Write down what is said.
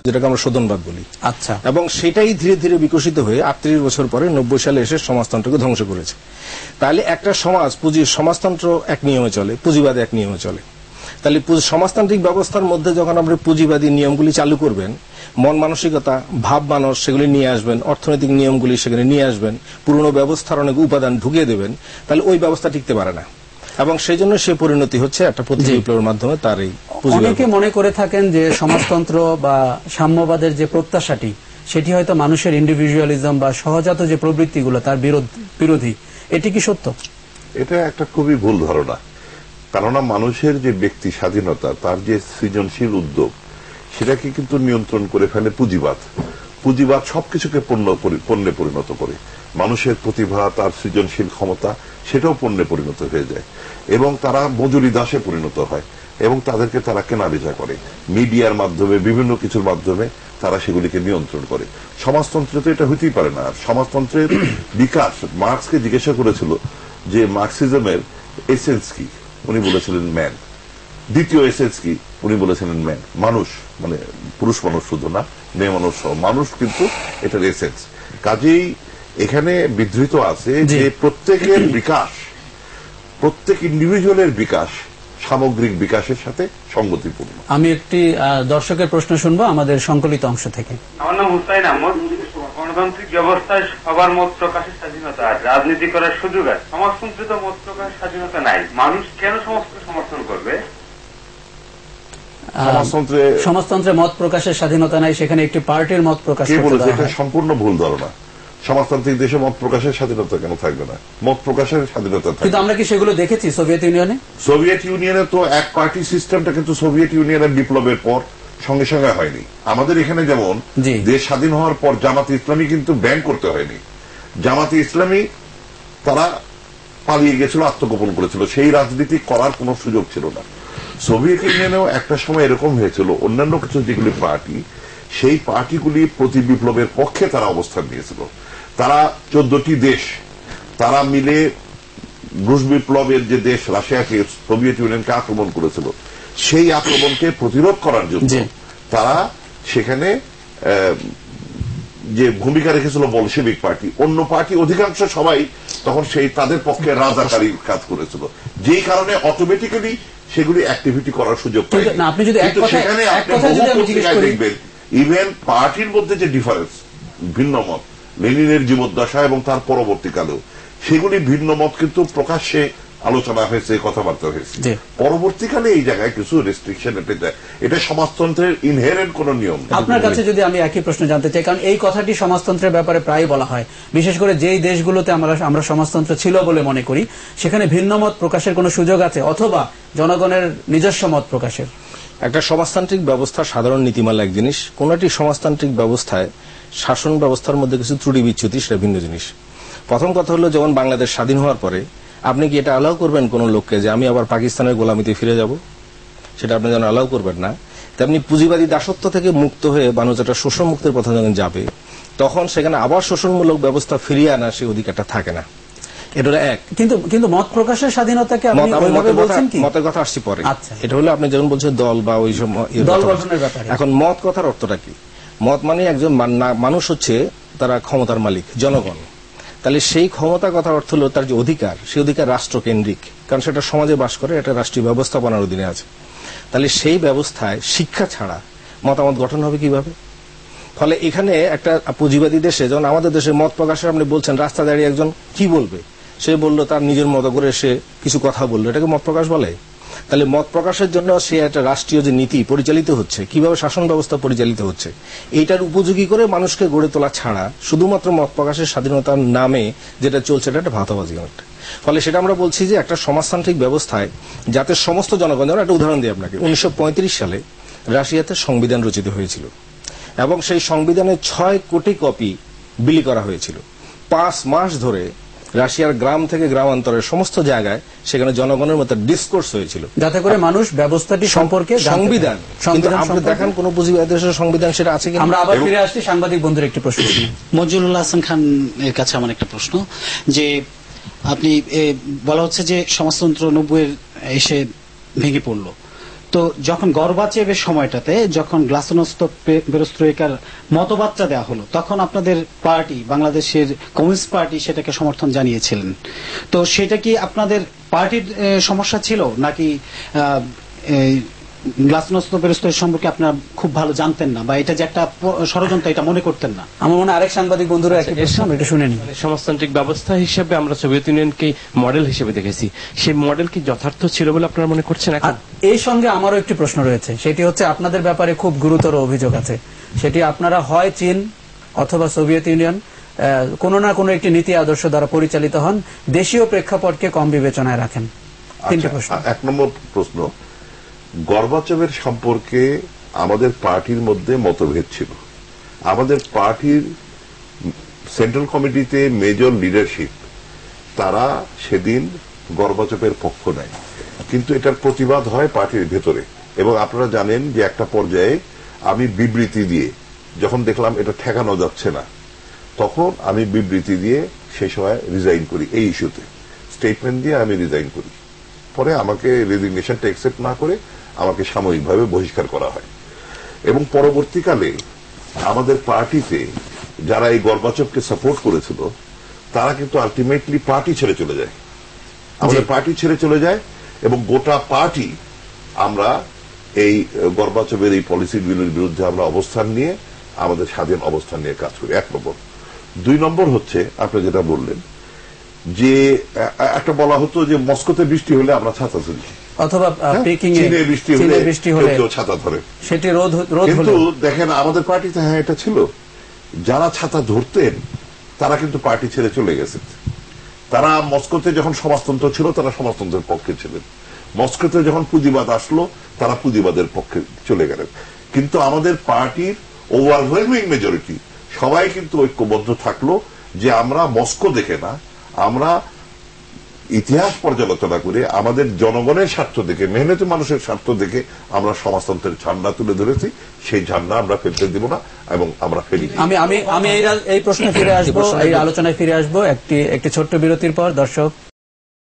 যেটাকে আমরা শোধনবাদ বলি। আচ্ছা। এবং সেটাই ধীরে ধীরে বিকশিত হয়ে 38 বছর পরে 90 সালে এসে সমাজতন্ত্রকে ধ্বংস করেছে। তাহলে একটা সমাজতন্ত্র এক নিয়মে চলে, পুঁজিবাদ এক নিয়মে চলে। তাহলে সমাজতান্ত্রিক ব্যবস্থার মধ্যে যখন আপনি পুঁজিবাদী নিয়মগুলি চালু করবেন, মন মানসিকতা, ভাব মানস সেগুলি নিয়ে আসবেন, অর্থনৈতিক নিয়মগুলি সেখানে নিয়ে আসবেন, পুরনো ব্যবস্থার অনেক উপাদান ঢুকিয়ে দেবেন, তাহলে ওই ব্যবস্থা টিকতে পারে না। এবং সেই জন্য সে পরিণতি হচ্ছে একটা প্রতিটি বিপ্লবের মাধ্যমে তার এই অনেকে মনে করে থাকেন যে সমাজতন্ত্র বা সাম্যবাদের যে প্রত্যাশাটি সেটি হয়তো মানুষের ইন্ডিভিজুয়ালিজম বা সহজাত যে প্রবৃত্তিগুলো তার বিরোধী। এটি কি সত্য? এটা একটা খুবই ভুল ধারণা। কেননা মানুষের যে ব্যক্তি স্বাধীনতা, তার যে সৃজনশীল উদ্যোগ, সেটাকে কিন্তু নিয়ন্ত্রণ করে ফেলে পুঁজিবাদ। পুঁজিবাদ সবকিছুকে পণ্যে পরিণত করে। মানুষের প্রতিভা, তার সৃজনশীল ক্ষমতা, সেটাও পণ্যে পরিণত হয়ে যায় এবং তারা মজুরি দাসে পরিণত হয় এবং তাদেরকে তারা কেনাবেচা করে মিডিয়ার মাধ্যমে, বিভিন্ন কিছুর মাধ্যমে তারা সেগুলিকে নিয়ন্ত্রণ করে। সমাজতন্ত্রে তো এটা হইতেই পারে না। সমাজতন্ত্রের বিকাশ, মার্কসকে জিজ্ঞাসা করেছিল যে মার্কসিজমের এসেন্স কি, উনি বলেছিলেন ম্যান। দ্বিতীয় এসেন্স কি, উনি বলেছিলেন ম্যান, মানুষ, মানে পুরুষ মানুষ শুধু না, মেয়ে মানুষ সহ মানুষ কিন্তু এটার এসেন্স। কাজেই এখানে বিধৃত আছে যে প্রত্যেকের বিকাশ, প্রত্যেক ইন্ডিভিজুয়ালের বিকাশ সামগ্রিক বিকাশের সাথে সঙ্গতিপূর্ণ। আমি একটি দর্শকের প্রশ্ন শুনবো আমাদের সংকলিত অংশ থেকে। আমার নাম হুসাইন আহমদ। গণতান্ত্রিক ব্যবস্থায় সবার মত প্রকাশের স্বাধীনতা আছে, রাজনীতি করার সুযোগ আছে। সমাজতন্ত্রে তো মত প্রকাশের স্বাধীনতা নাই। মানুষ কেন সমাজকে সমর্থন করবে? সমাজতন্ত্রে মত প্রকাশের স্বাধীনতা নাই, সেখানে একটি পার্টির মত প্রকাশ করতে দেওয়া হয়। এটা সম্পূর্ণ ভুল ধারণা। সমাজতান্ত্রিক দেশে মত প্রকাশের স্বাধীনতা কেন থাকবে না? মত প্রকাশের স্বাধীনতা থাকবে। কিন্তু আমরা কি সেগুলো দেখেছি সোভিয়েত ইউনিয়নে? সোভিয়েত ইউনিয়নে তো এক পার্টি সিস্টেমটা কিন্তু সোভিয়েত ইউনিয়নের বিপ্লবের পর সঙ্গে সঙ্গে হয়নি। আমাদের এখানে যেমন দেশ স্বাধীন হওয়ার পর জামাতে ইসলামী কিন্তু ব্যান করতে হয়নি। জামাতে ইসলামী তারা পালিয়ে গেছিল, আত্মগোপন করেছিল, সেই রাজনীতি করার কোন সুযোগ ছিল না। সোভিয়েত ইউনিয়নেও একটা সময় এরকম হয়েছিল, অন্যান্য কিছু যেগুলি পার্টি, সেই পার্টিগুলি প্রতি বিপ্লবের পক্ষে তারা অবস্থান নিয়েছিল। তারা 14টি দেশ তারা মিলে রুশ বিপ্লবের যে দেশ রাশিয়াকে, সোভিয়েত ইউনিয়নকে আক্রমণ করেছিল, সেই আক্রমণকে প্রতিরোধ করার জন্য তারা সেখানে যে ভূমিকা রেখেছিল বলশেভিক পার্টি, অন্য পার্টি অধিকাংশ সবাই তখন সেই তাদের পক্ষে রাজাকারী কাজ করেছিল, যেই কারণে অটোমেটিক্যালি সেগুলি অ্যাক্টিভিটি করার সুযোগ পায়। সেখানে আপনি দেখবেন ইভেন পার্টির মধ্যে যে ডিফারেন্স, ভিন্ন মত, লেনিনের জীবদ্দশা এবং তার পরবর্তীকালেও সেগুলি ভিন্ন মত কিন্তু প্রকাশ্যে আলোচনা হয়েছে, কথাবার্তা হয়েছে। পরবর্তীকালে এই জায়গায় কিছু রেস্ট্রিকশন এতে যায়। এটা সমাজতন্ত্রের ইনহেরেন্ট কোন নিয়ম। আপনার কাছে যদি আমি একই প্রশ্ন জানতে চাই, কারণ এই কথাটি সমাজতন্ত্রের ব্যাপারে প্রায় বলা হয়, বিশেষ করে যেই দেশগুলোতে আমরা সমাজতন্ত্র ছিল বলে মনে করি সেখানে ভিন্ন মত প্রকাশের কোন সুযোগ আছে অথবা জনগণের নিজস্ব মত প্রকাশের। একটা সমাজতান্ত্রিক ব্যবস্থার সাধারণ নীতিমালা এক জিনিস, কোন একটি সমাজতান্ত্রিক ব্যবস্থায় শাসন ব্যবস্থার মধ্যে কিছু ত্রুটি বিচ্যুতি, সেটা ভিন্ন জিনিস। প্রথম কথা হলো, যেমন বাংলাদেশ স্বাধীন হওয়ার পরে আপনি কি এটা অ্যালাউ করবেন কোন লোককে যে আমি আবার পাকিস্তানের গোলামিতে ফিরে যাব? সেটা আপনি যেন অ্যালাউ করবেন না। তেমনি পুঁজিবাদী দাসত্ব থেকে মুক্ত হয়ে মানুষ একটা শোষণ মুক্তির পথে যখন যাবে, তখন সেখানে আবার শোষণমূলক ব্যবস্থা ফিরিয়ে আনা সেই অধিকারটা থাকে না। এটা হলো এক। কিন্তু মত প্রকাশের স্বাধীনতাকে আপনি বলছেন কি? মতের কথা আসছি পরে। এটা হলো আপনি যেমন বলছেন দল বা ওই সব দল গঠনের ব্যাপারে। এখন মত কথার অর্থটা কি? মত মানে একজন মানুষ হচ্ছে তারা ক্ষমতার মালিক, জনগণ। তাহলে সেই ক্ষমতা কথার অর্থ হলো তার যে অধিকার, সেই অধিকার রাষ্ট্রকেন্দ্রিক, কারণ সেটা সমাজে বাস করে, এটা রাষ্ট্রীয় ব্যবস্থাপনার অধীনে আছে। তাহলে সেই ব্যবস্থায় শিক্ষা ছাড়া মতামত গঠন হবে কিভাবে? ফলে এখানে একটা পুঁজিবাদী দেশে, যেমন আমাদের দেশে মত প্রকাশের আপনি বলছেন, রাস্তা দাঁড়িয়ে একজন কি বলবে, সে বললো তার নিজের মতো করে সে কিছু কথা বললো, এটাকে মত প্রকাশ বলে? তাহলে মত প্রকাশের জন্য সে একটা রাষ্ট্রীয় যে নীতি পরিচালিত হচ্ছে, কিভাবে শাসন ব্যবস্থা পরিচালিত হচ্ছে, এইটার উপযোগী করে মানুষকে গড়ে তোলা ছাড়া শুধুমাত্র মত প্রকাশের স্বাধীনতার নামে যেটা চলছে, এটা একটা ভাতাবাজি অনেকটা। ফলে সেটা আমরা বলছি যে একটা সমাজতান্ত্রিক ব্যবস্থায় যাতে সমস্ত জনগণ, যেমন একটা উদাহরণ দিই আপনাকে, 1935 সালে রাশিয়াতে সংবিধান রচিত হয়েছিল এবং সেই সংবিধানের 6 কোটি কপি বিলি করা হয়েছিল। 5 মাস ধরে রাশিয়ার গ্রাম থেকে গ্রামান্তরের সমস্ত জায়গায় সেখানে জনগণের মধ্যে ডিসকোর্স হয়েছিল, যাতে করে মানুষ ব্যবস্থাটি সম্পর্কে সংবিধান। কিন্তু আপনি দেখেন কোন পুঁজিবাদী দেশের সংবিধান সেটা আছে কি? আমরা আবার ফিরে আসছি সাংবাদিক বন্ধুর একটি প্রশ্ন। মঞ্জুরুল হাসান খান এর কাছে আমার একটা প্রশ্ন, যে আপনি বলা হচ্ছে যে সমাজতন্ত্র 90-এর এসে ভেঙে পড়লো, তো যখন গর্বাচেভের সময়টাতে যখন গ্লাসনোস্ত পেরেস্ত্রোইকার মতবাদটা দেওয়া হলো, তখন আপনাদের পার্টি, বাংলাদেশের কমিউনিস্ট পার্টি, সেটাকে সমর্থন জানিয়েছিলেন। তো সেটা কি আপনাদের পার্টির সমস্যা ছিল, নাকি গ্লাসনোস্ত পেরেস্ত্রোইকার সম্পর্কে আপনারা খুব ভালো জানতেন না, বা এটা যে একটা ষড়যন্ত্র এটা মনে করতেন না? আমার মনে হয় আরেক সাংবাদিক বন্ধুরা একই প্রশ্ন, আমরা একটু শুনে নিই। সমাজতান্ত্রিক ব্যবস্থা হিসেবে আমরা সোভিয়েত ইউনিয়নকে মডেল হিসেবে দেখেছি, সেই মডেল কি যথার্থ ছিল বলে আপনারা মনে করছেন এখন? এই সঙ্গে আমারও একটি প্রশ্ন রয়েছে, সেটি হচ্ছে আপনাদের ব্যাপারে খুব গুরুতর অভিযোগ আছে। সেটি আপনারা হয় চীন অথবা সোভিয়েত ইউনিয়ন কোনো না কোনো একটি নীতি আদর্শ দ্বারা পরিচালিত হন, দেশীয় প্রেক্ষাপটকে কম বিবেচনায় রাখেন। তিনটি প্রশ্ন। 1 নম্বর প্রশ্ন, গর্বাচেভের সম্পর্কে আমাদের পার্টির মধ্যে মতভেদ ছিল। আমাদের পার্টির সেন্ট্রাল কমিটিতে মেজর লিডারশিপ তারা সেদিন গর্বাচেভের পক্ষ নেয়, কিন্তু এটার প্রতিবাদ হয় পার্টির ভেতরে। এবং আপনারা জানেন যে একটা পর্যায়ে আমি বিবৃতি দিয়ে যখন দেখলাম এটা ঠেকানো যাচ্ছে না, তখন আমি বিবৃতি দিয়ে সেই সময় রিজাইন করি। এই ইস্যুতে স্টেটমেন্ট দিয়ে আমি রিজাইন করি। পরে আমাকে রেজিগনেশনটা অ্যাকসেপ্ট না করে আমাকে সাময়িকভাবে বহিষ্কার করা হয়। এবং পরবর্তীকালে আমাদের পার্টিতে যারা এই গর্বাচেভকে সাপোর্ট করেছিল তারা কিন্তু আলটিমেটলি পার্টি ছেড়ে চলে যায়, আমাদের পার্টি ছেড়ে চলে যায়। এবং গোটা পার্টি আমরা এই গর্বাচেভের এই পলিসিগুলোর বিরুদ্ধে আমরা অবস্থান নিয়ে আমাদের স্বাধীন অবস্থান নিয়ে কাজ করি। 1 নম্বর। 2 নম্বর হচ্ছে আপনি যেটা বললেন যে একটা বলা হতো যে মস্কোতে বৃষ্টি হলে আমরা ছাতা ধরি, অথবা পেকিং এ চীনে বৃষ্টি হলে কেউ ছাতা ধরে, সেটি রোধ কিন্তু দেখেন আমাদের পার্টিতে হ্যাঁ এটা ছিল, যারা ছাতা ধরতেন তারা কিন্তু পার্টি ছেড়ে চলে গেছে। তারা মস্কোতে যখন সমাজতন্ত্র ছিল তারা সমাজতন্ত্রের পক্ষে ছিলেন, মস্কোতে যখন পুঁজিবাদ আসলো তারা পুঁজিবাদের পক্ষে চলে গেলেন। কিন্তু আমাদের পার্টির ওভারওয়েলমিং মেজরিটি সবাই কিন্তু ঐক্যবদ্ধ থাকলো যে আমরা মস্কো দেখে না, আমরা ইতিহাস পর্যালোচনা করে আমাদের জনগণের স্বার্থ দেখে, মেহনতি মানুষের স্বার্থ দেখে আমরা সমাজতন্ত্রের ঝান্ডা তুলে ধরেছি। সেই ঝান্ডা আমরা ফেলতে দিব না এবং আমরা ফেলি। আমি এই প্রশ্নে ফিরে আসবো, এই আলোচনায় ফিরে আসবো একটি ছোট্ট বিরতির পর। দর্শক,